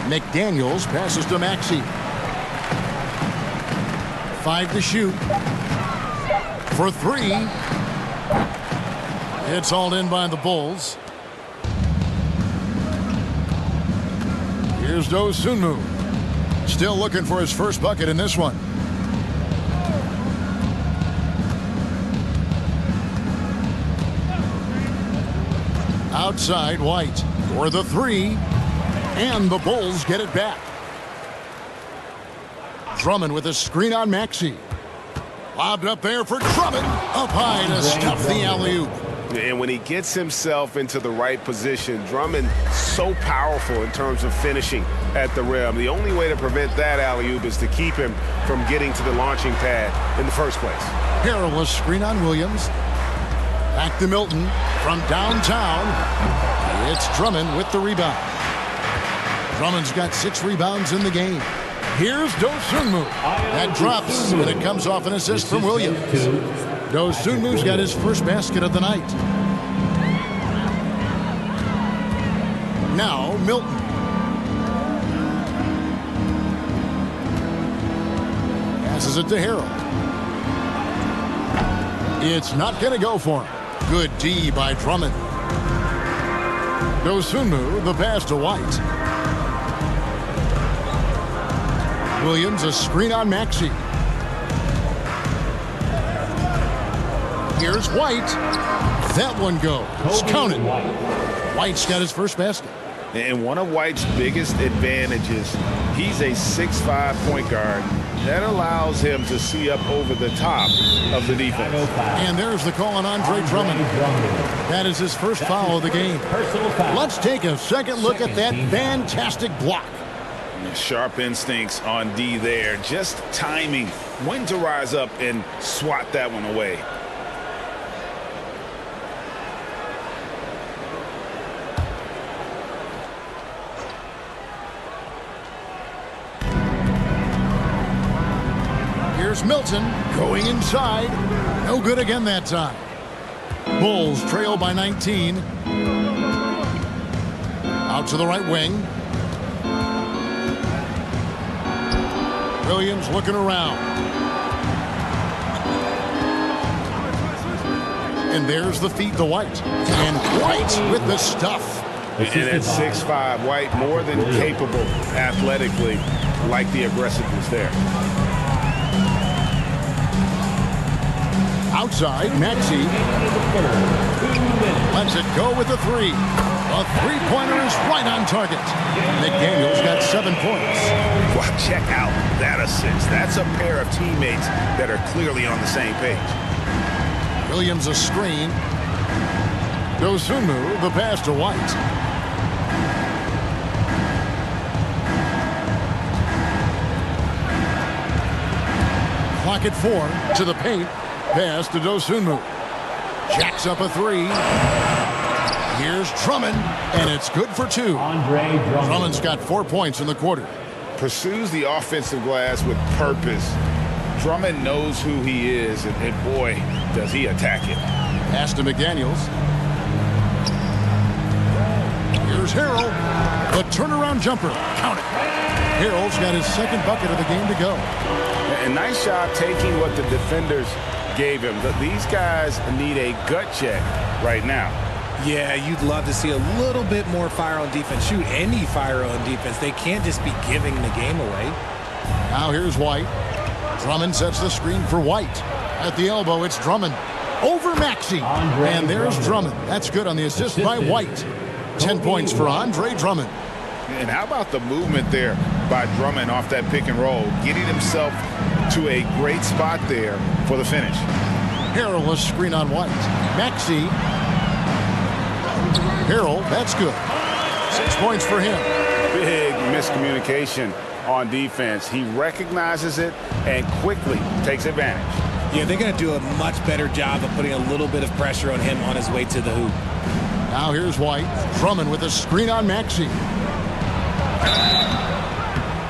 A: McDaniels passes to Maxey. 5 to shoot. For 3. It's hauled in by the Bulls. Here's Dosunmu. Still looking for his first bucket in this one. Outside, White for the 3. And the Bulls get it back. Drummond with a screen on Maxey. Lobbed up there for Drummond. Up high to stuff the alley-oop.
F: And when he gets himself into the right position, Drummond so powerful in terms of finishing at the rim. The only way to prevent that alley-oop is to keep him from getting to the launching pad in the first place.
A: Perilous screen on Williams. Back to Milton from downtown. It's Drummond with the rebound. Drummond's got 6 rebounds in the game. Here's Dosunmu. That drops, and it comes off an assist from Williams. Dosunmu's got his first basket of the night. Now, Milton. Passes it to Harrell. It's not going to go for him. Good D by Drummond. Dosunmu, the pass to White. Williams, a screen on Maxey. Here's White. That one goes. Counted. White's got his first basket.
B: And one of White's biggest advantages, he's a 6'5" point guard. That allows him to see up over the top of the defense.
A: And there's the call on Andre Drummond. That is his first foul of the game. Let's take a second look at that fantastic block.
B: Sharp instincts on D there. Just timing when to rise up and swat that one away.
A: Here's Milton going inside. No good again that time. Bulls trail by 19. Out to the right wing. Williams looking around. And there's the feed to White. And White with the stuff.
B: And at 6'5", White more than capable athletically, like the aggressiveness there.
A: Outside, Maxey lets it go with a 3. A three-pointer is right on target. McDaniels got 7 points.
F: Well, check out that assist. That's a pair of teammates that are clearly on the same page.
A: Williams a screen. Dosunmu, the pass to White. Clock at 4 to the paint. pass to Dosunmu. Jacks up a three. Here's Drummond, and it's good for two. Drummond's got 4 points in the quarter.
B: Pursues the offensive glass with purpose. Drummond knows who he is, and boy, does he attack it.
A: Pass to McDaniels. Here's Harrell. The turnaround jumper. Count it. Harrell's got his second bucket of the game to go.
B: A nice job taking what the defenders gave him. These guys need a gut check right now.
E: Yeah, you'd love to see a little bit more fire on defense. Shoot, any fire on defense. They can't just be giving the game away.
A: Now here's White. Drummond sets the screen for White. At the elbow, it's Drummond. Over Maxey. And there's Drummond. That's good on the assist by White. 10 points for Andre Drummond.
B: And how about the movement there by Drummond off that pick and roll, getting himself to a great spot there for the finish.
A: Harrell, a screen on White. Maxey. Harrell, that's good. 6 points for him.
B: Big miscommunication on defense. He recognizes it and quickly takes advantage.
E: Yeah, they're going to do a much better job of putting a little bit of pressure on him on his way to the hoop.
A: Now here's White. Drummond with a screen on Maxey.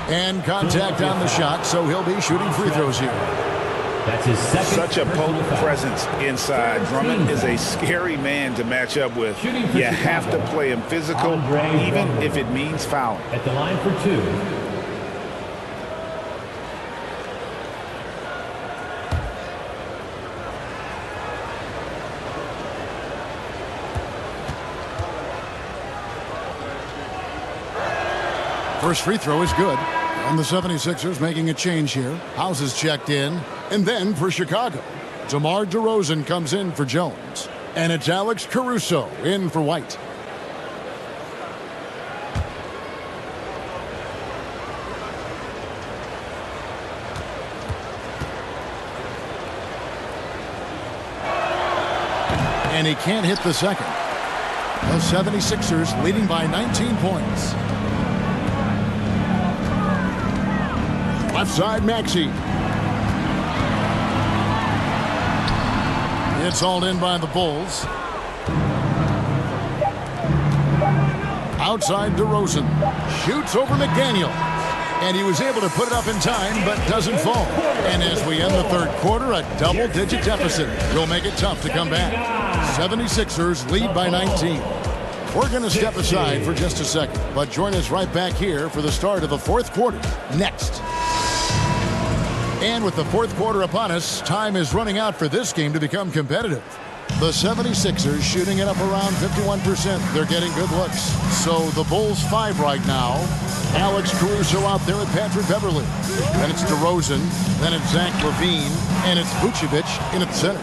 A: And contact on the shot, so he'll be shooting free throws here.
D: That's his second.
B: Such a potent presence inside. Drummond is a scary man to match up with. You have to play him physical, even if it means fouling.
D: At the line for two.
A: First free throw is good. And the 76ers making a change here. House is checked in. And then for Chicago, DeMar DeRozan comes in for Jones. And it's Alex Caruso in for White. And he can't hit the second. The 76ers leading by 19 points. Left side, Maxey. It's hauled in by the Bulls. Outside DeRozan. Shoots over McDaniel. And he was able to put it up in time, but doesn't fall. And as we end the third quarter, a double-digit deficit will make it tough to come back. 76ers lead by 19. We're going to step aside for just a second, but join us right back here for the start of the fourth quarter next. And with the fourth quarter upon us, time is running out for this game to become competitive. The 76ers shooting it up around 51%. They're getting good looks. So the Bulls 5 right now. Alex Caruso out there with Patrick Beverly. Then it's DeRozan. Then it's Zach LaVine. And it's Vucevic in at the center.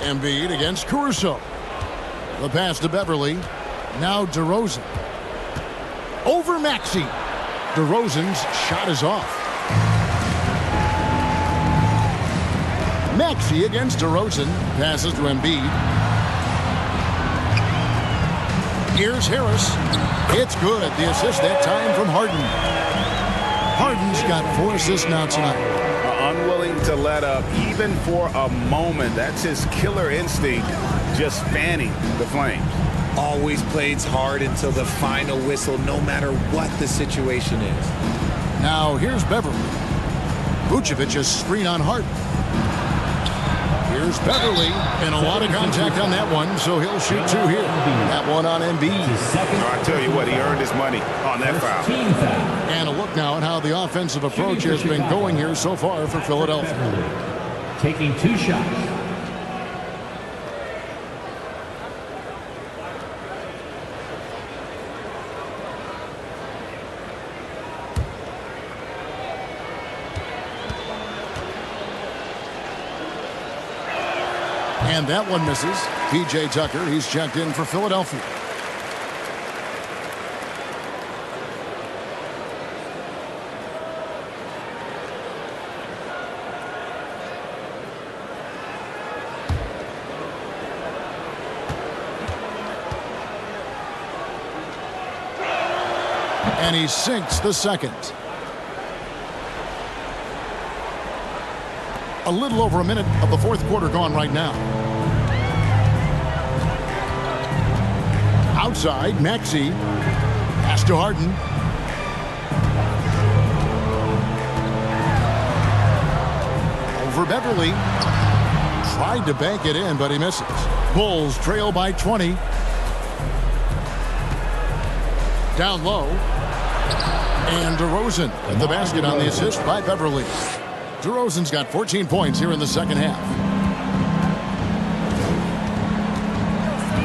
A: Embiid against Caruso. The pass to Beverly. Now DeRozan. Over Maxey. DeRozan's shot is off. Maxey against DeRozan. Passes to Embiid. Here's Harris. It's good. The assist that time from Harden. Harden's got 4 assists now tonight.
B: Unwilling to let up even for a moment. That's his killer instinct, just fanning the flames.
E: Always plays hard until the final whistle, no matter what the situation is.
A: Now here's Beverly. Vucevic a screen on Harden. Here's Beverly, and a lot of contact on that one, so he'll shoot 2 here. That one on Embiid.
B: I tell you what, he earned his money on that foul.
A: And a look now at how the offensive approach has been going here so far for Philadelphia.
D: Taking 2 shots.
A: And that one misses. P.J. Tucker, he's checked in for Philadelphia. And he sinks the second. A little over a minute of the fourth quarter gone right now. Outside, Maxey. Pass to Harden. Over Beverly. Tried to bank it in, but he misses. Bulls trail by 20. Down low. And DeRozan at the basket on the assist by Beverly. DeRozan's got 14 points here in the second half.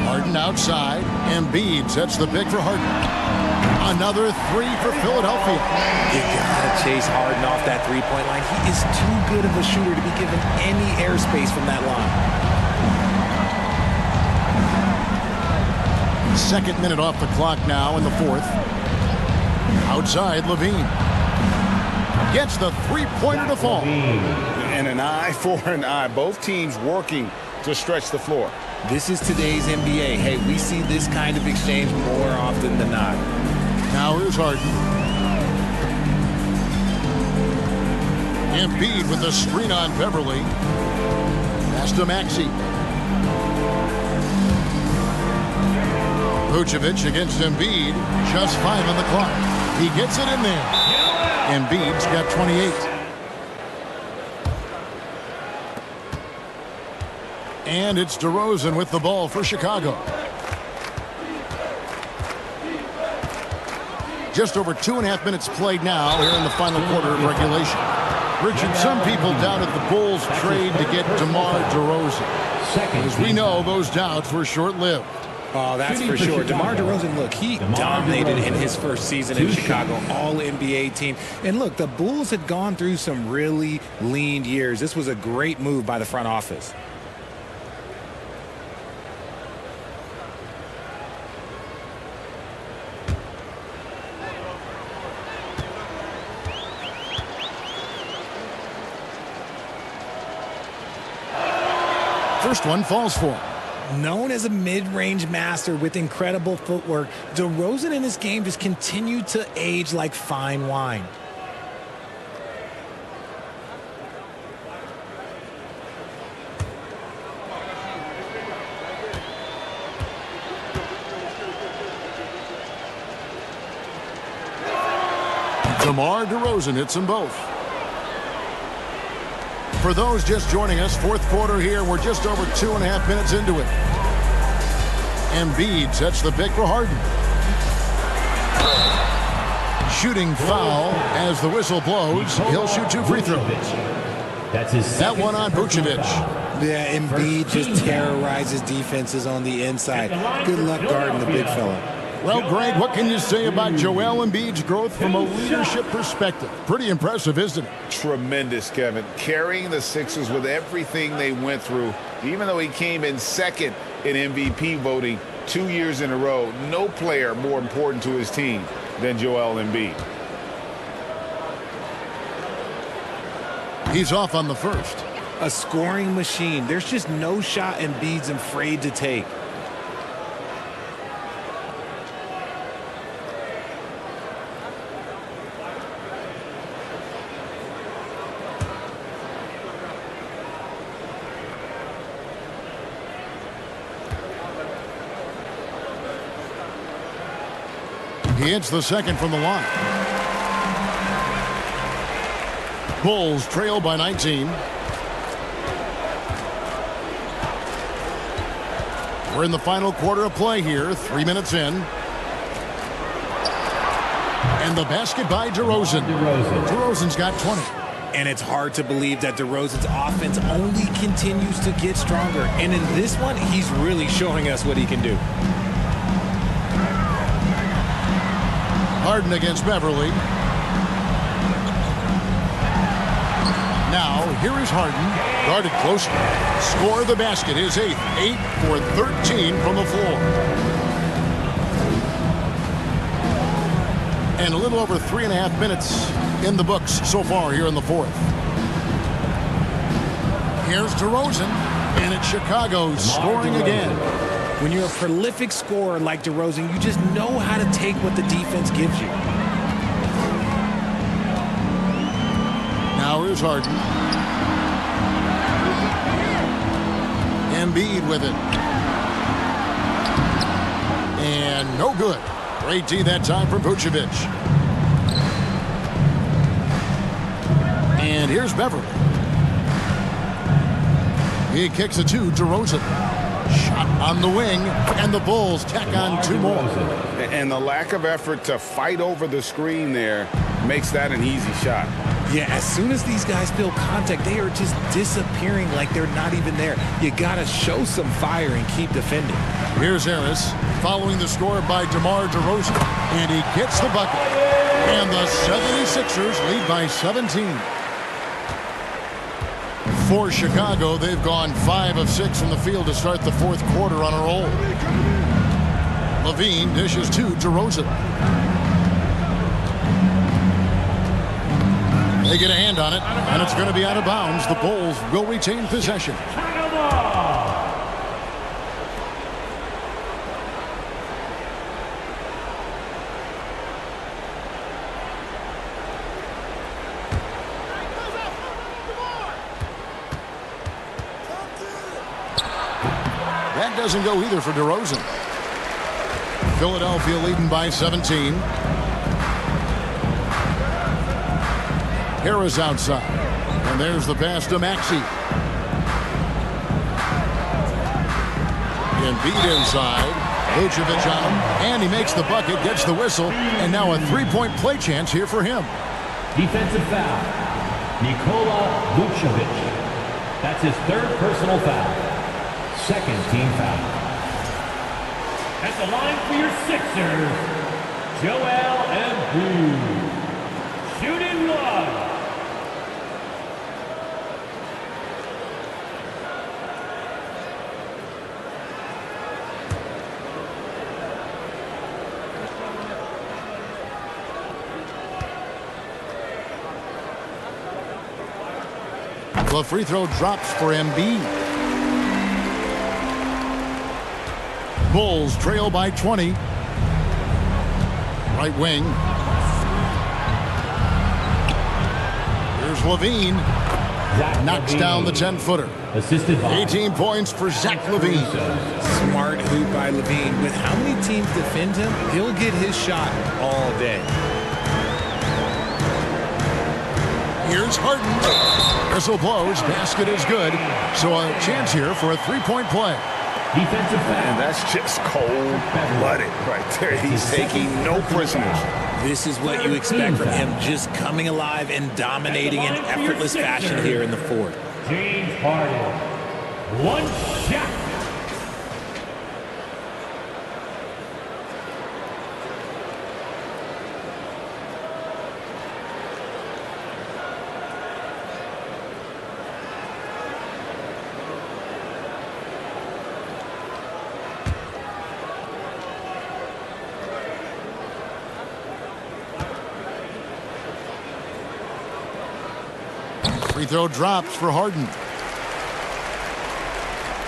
A: Harden outside. Embiid sets the pick for Harden. Another three for Philadelphia.
E: You gotta chase Harden off that three-point line. He is too good of a shooter to be given any airspace from that line.
A: Second minute off the clock now in the fourth. Outside, Levine. Gets the three-pointer to fall.
B: And an eye for an eye. Both teams working to stretch the floor.
E: This is today's NBA. Hey, we see this kind of exchange more often than not.
A: Now here's Harden. Embiid with the screen on Beverly. Pass to Maxey. Vucevic against Embiid. Just 5 on the clock. He gets it in there. Embiid's got 28. And it's DeRozan with the ball for Chicago. Just over 2.5 minutes played now here in the final quarter of regulation. Richard, some people doubted the Bulls trade to get DeMar DeRozan. As we know, those doubts were short-lived.
E: Oh, that's for sure. DeMar DeRozan, look, he dominated in his first season in Chicago, all-NBA team. And look, the Bulls had gone through some really lean years. This was a great move by the front office.
A: First one falls for him.
E: Known as a mid-range master with incredible footwork, DeRozan in his game just continued to age like fine wine.
A: DeMar DeRozan hits them both. For those just joining us, fourth quarter here. We're just over 2.5 minutes into it. Embiid sets the pick for Harden. Shooting foul as the whistle blows. He'll shoot 2 free throws.
D: That's his
A: that one on Vucevic.
E: Yeah, Embiid just terrorizes defenses on the inside. Good luck guarding the big fella.
A: Well, Greg, what can you say about Joel Embiid's growth from a leadership perspective? Pretty impressive, isn't it?
B: Tremendous, Kevin. Carrying the Sixers with everything they went through, even though he came in second in MVP voting 2 years in a row, no player more important to his team than Joel Embiid.
A: He's off on the first.
E: A scoring machine. There's just no shot Embiid's afraid to take.
A: He hits the second from the line. Bulls trail by 19. We're in the final quarter of play here, 3 minutes in. And the basket by DeRozan. DeRozan's got 20.
E: And it's hard to believe that DeRozan's offense only continues to get stronger. And in this one, he's really showing us what he can do.
A: Harden against Beverly. Now, here is Harden, guarded closely. Score the basket, his 8th. 8 for 13 from the floor. And a little over 3.5 minutes in the books so far here in the fourth. Here's DeRozan, and it's Chicago scoring again.
E: When you're a prolific scorer like DeRozan, you just know how to take what the defense gives you.
A: Now here's Harden. Embiid with it. And no good. Great D that time from Vucevic. And here's Beverly. He kicks it to DeRozan. Shot on the wing, and the Bulls tack on 2 more.
B: And the lack of effort to fight over the screen there makes that an easy shot.
E: Yeah, as soon as these guys feel contact, they are just disappearing like they're not even there. You got to show some fire and keep defending.
A: Here's Harris following the score by DeMar DeRozan, and he gets the bucket. And the 76ers lead by 17. For Chicago, they've gone 5 of 6 from the field to start the 4th quarter on a roll. Levine dishes to DeRozan. They get a hand on it, and it's going to be out of bounds. The Bulls will retain possession. That doesn't go either for DeRozan. Philadelphia leading by 17. Harris outside. And there's the pass to Maxey. Embiid inside. Vucevic on him. And he makes the bucket, gets the whistle. And now a 3-point play chance here for him.
D: Defensive foul. Nikola Vucevic. That's his 3rd personal foul. 2nd team foul. At the line for your Sixers, Joel Embiid. Shooting 1.
A: The free throw drops for Embiid. Bulls trail by 20. Right wing. Here's Levine. Knocks down the 10-footer.
D: Assisted by
A: 18 points for Zach Levine.
E: Smart hoop by Levine. With how many teams defend him, he'll get his shot all day.
A: Here's Harden. Whistle blows. Basket is good. So a chance here for a 3-point play.
D: defensive foul.
B: And that's just cold-blooded right there. He's taking no prisoners.
E: This is what you expect from him, just coming alive and dominating in effortless fashion here in the 4th.
D: James Harden. One shot.
A: Free throw drops for Harden.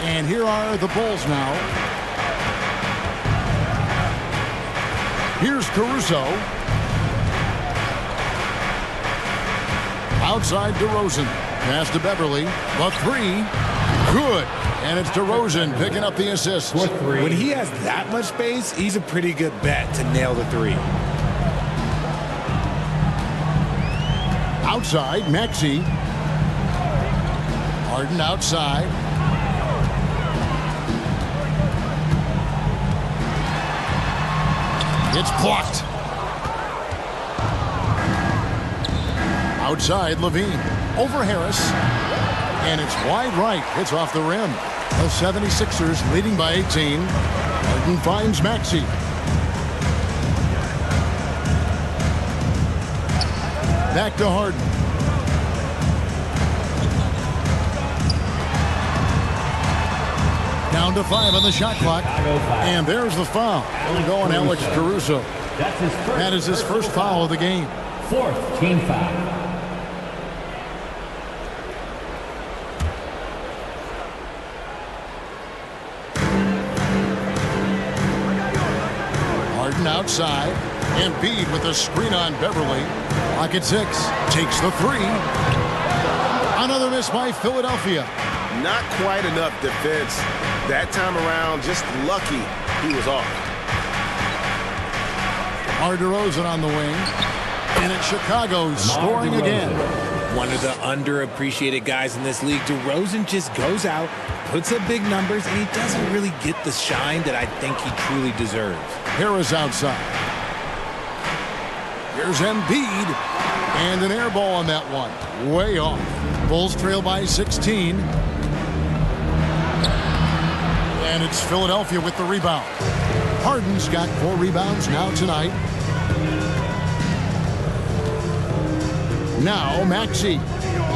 A: And here are the Bulls now. Here's Caruso. Outside DeRozan. Pass to Beverly. The three. Good. And it's DeRozan picking up the assist.
E: When he has that much space, he's a pretty good bet to nail the three.
A: Outside, Maxey. Harden outside. It's blocked. Outside, Levine. Over Harris. And it's wide right. It's off the rim. The 76ers leading by 18. Harden finds Maxey. Back to Harden. Down to 5 on the shot clock. And there's the foul. It'll go on Alex Caruso. That is his first foul of the game.
D: 4th team foul.
A: Harden outside. Embiid with a screen on Beverly. Clock at 6. Takes the three. Another miss by Philadelphia.
F: Not quite enough defense. That time around, just lucky he was off.
A: DeMar DeRozan on the wing. And it's Chicago scoring again.
E: One of the underappreciated guys in this league. DeRozan just goes out, puts up big numbers, and he doesn't really get the shine that I think he truly deserves.
A: Harris outside. Here's Embiid. And an air ball on that one. Way off. Bulls trail by 16. And it's Philadelphia with the rebound. Harden's got 4 rebounds now tonight. Now Maxey.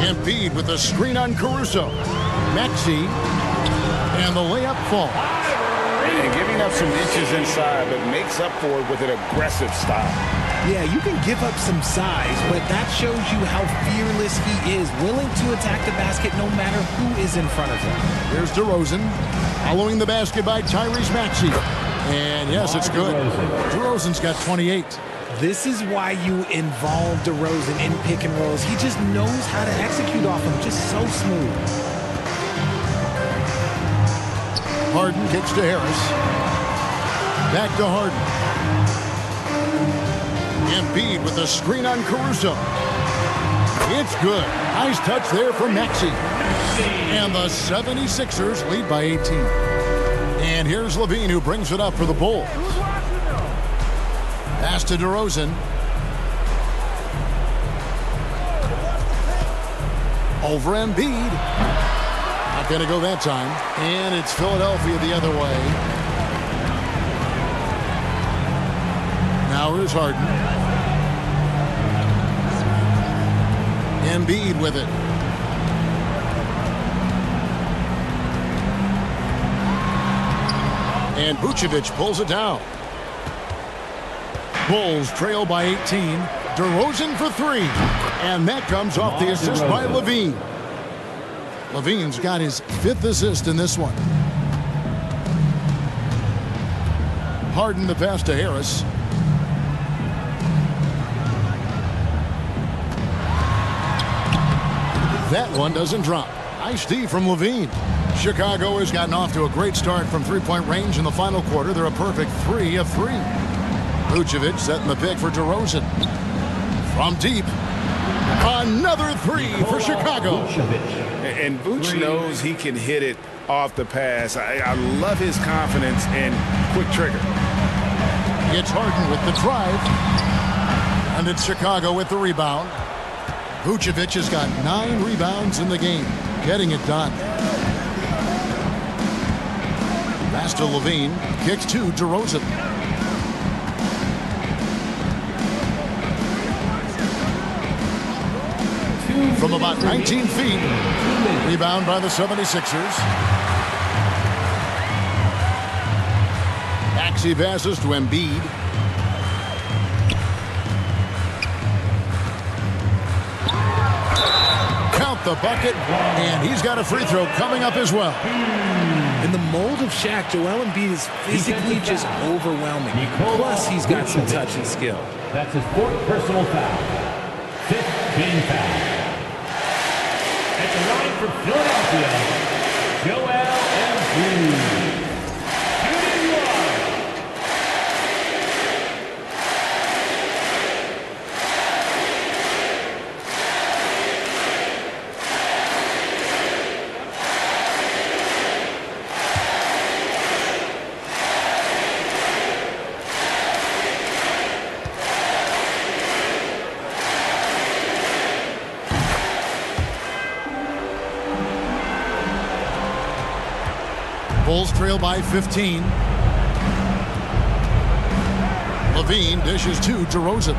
A: Embiid with a screen on Caruso. Maxey. And the layup falls.
B: And giving up some inches inside, but makes up for it with an aggressive style.
E: Yeah, you can give up some size, but that shows you how fearless he is, willing to attack the basket no matter who is in front of him.
A: Here's DeRozan, following the basket by Tyrese Maxey. And yes, it's good. DeRozan's got 28.
E: This is why you involve DeRozan in pick and rolls. He just knows how to execute off them, just so smooth.
A: Harden kicks to Harris. Back to Harden. Embiid with a screen on Caruso. It's good. Nice touch there from Maxey. And the 76ers lead by 18. And here's Levine who brings it up for the Bulls. Pass to DeRozan. Over Embiid. Not going to go that time. And it's Philadelphia the other way. Now here's Harden. Embiid with it. And Vucevic pulls it down. Bulls trail by 18. DeRozan for 3. And that comes off the assist by Levine. Levine's got his 5th assist in this one. Harden the pass to Harris. That one doesn't drop. Nice D from Levine. Chicago has gotten off to a great start from three-point range in the final quarter. They're a perfect 3 of 3. Vucevic setting the pick for DeRozan. From deep. Another 3 for Chicago.
B: And Vuce knows he can hit it off the pass. I love his confidence and quick trigger.
A: It's Harden with the drive. And it's Chicago with the rebound. Vucevic has got 9 rebounds in the game, getting it done. Pass to Levine, kicks to DeRozan. From about 19 feet, rebound by the 76ers. Maxey passes to Embiid. The bucket, and he's got a free throw coming up as well.
E: In the mold of Shaq, Joel Embiid is physically just overwhelming. Plus, he's got some touch and skill.
D: That's his 4th personal foul. 5th game foul. At the line for Philadelphia, Joel Embiid.
A: Bulls trail by 15. Levine dishes to DeRozan.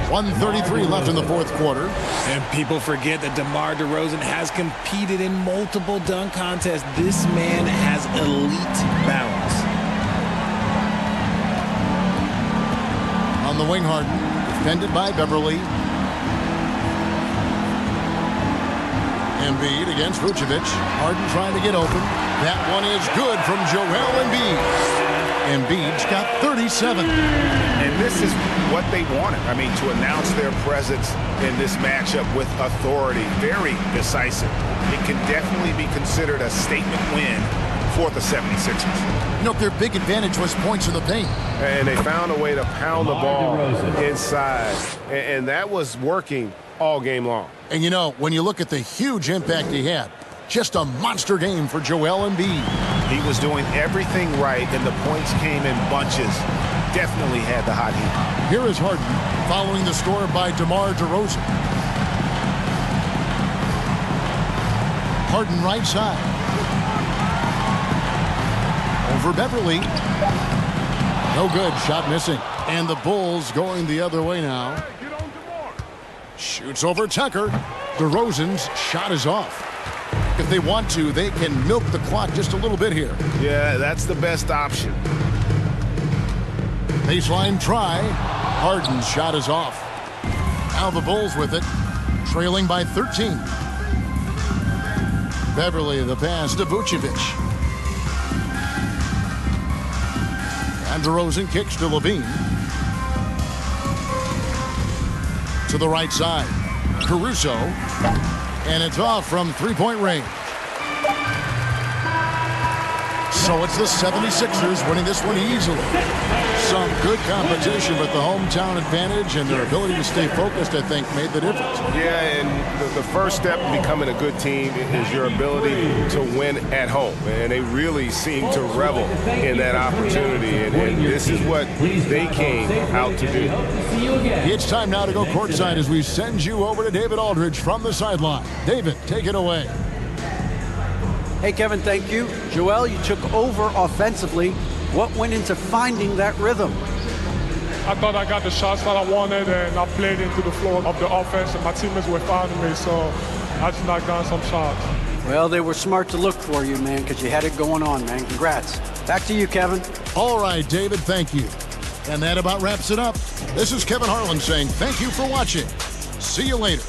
A: 1:33 left in the 4th quarter.
E: And people forget that DeMar DeRozan has competed in multiple dunk contests. This man has elite balance.
A: On the wing, Harden, defended by Beverly. Embiid against Vucevic. Harden trying to get open. That one is good from Joel Embiid. Embiid's got 37.
B: And this is what they wanted. I mean, to announce their presence in this matchup with authority, very decisive. It can definitely be considered a statement win for the 76ers.
A: You know, their big advantage was points in the paint.
F: And they found a way to pound the ball inside. And that was working all game long.
A: And you know, when you look at the huge impact he had, just a monster game for Joel Embiid.
B: He was doing everything right, and the points came in bunches. Definitely had the hot heat.
A: Here is Harden following the score by DeMar DeRozan. Harden right side. Over Beverly. No good. Shot missing. And the Bulls going the other way now. Shoots over Tucker. DeRozan's shot is off. If they want to, they can milk the clock just a little bit here.
F: Yeah, that's the best option.
A: Baseline try. Harden's shot is off. Now the Bulls with it, trailing by 13. Beverly the pass to Vucevic. And DeRozan kicks to Levine. To the right side. Caruso. And it's off from three-point range. So it's the 76ers winning this one easily. Some good competition, but the hometown advantage and their ability to stay focused, I think, made the difference.
F: Yeah, and the first step in becoming a good team is your ability to win at home. And they really seem to revel in that opportunity. And this is what they came out to do.
A: It's time now to go courtside as we send you over to David Aldridge from the sideline. David, take it away.
G: Hey, Kevin, thank you. Joel, you took over offensively. What went into finding that rhythm?
H: I thought I got the shots that I wanted, and I played into the flow of the offense, and my teammates were fouling me, so I just knocked down some shots.
G: Well, they were smart to look for you, man, because you had it going on, man. Congrats. Back to you, Kevin.
A: All right, David, thank you. And that about wraps it up. This is Kevin Harlan saying thank you for watching. See you later.